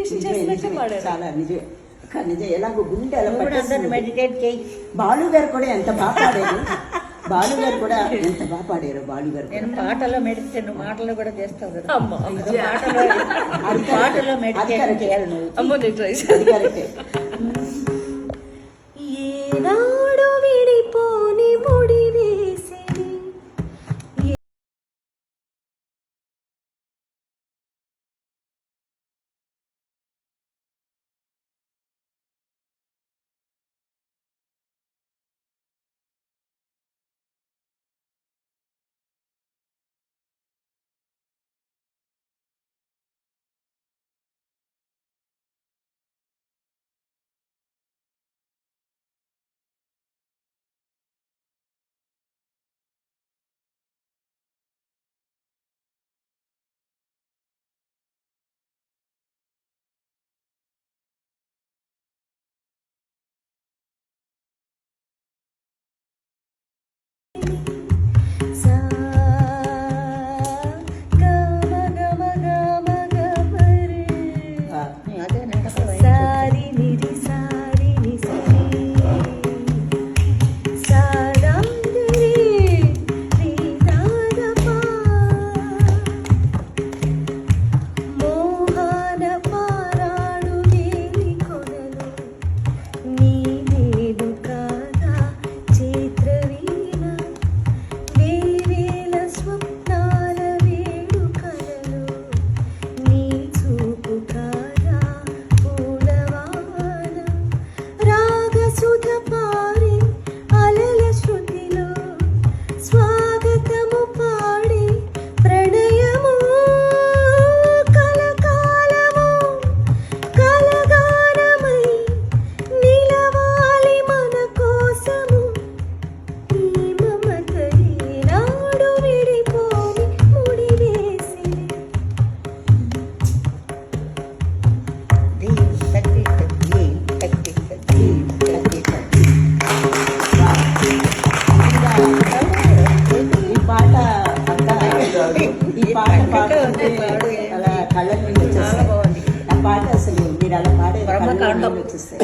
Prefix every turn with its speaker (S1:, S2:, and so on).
S1: Meditation చేసినట్టే పాడారు.
S2: చాలా నిజమే నిజం. ఎలాగో గుండె అలా
S3: మెడిటేట్ చేయి.
S2: బాలు గారు కూడా ఎంత బాగా పాడారు. బాలు గారు కూడా ఎంత బాగా పాడారు. బాలు గారు
S3: నేను పాటలో మెడిటేషన్ మాటలు కూడా చేస్తావు కదా.
S2: అది
S3: పాటలో మెడిటేషన్ చేయాలి నువ్వు.
S1: అమ్మో నేను ట్రై
S2: అది కరెక్టే.
S1: ఏనాడు విడిపోని ముడి వేసి
S2: అలా కళ్ళ నీళ్ళు వచ్చేస్తాయి. ఆ పాట అసలు మీరు అలా పాడే కళ్ళ నీళ్ళు వచ్చేస్తాయి.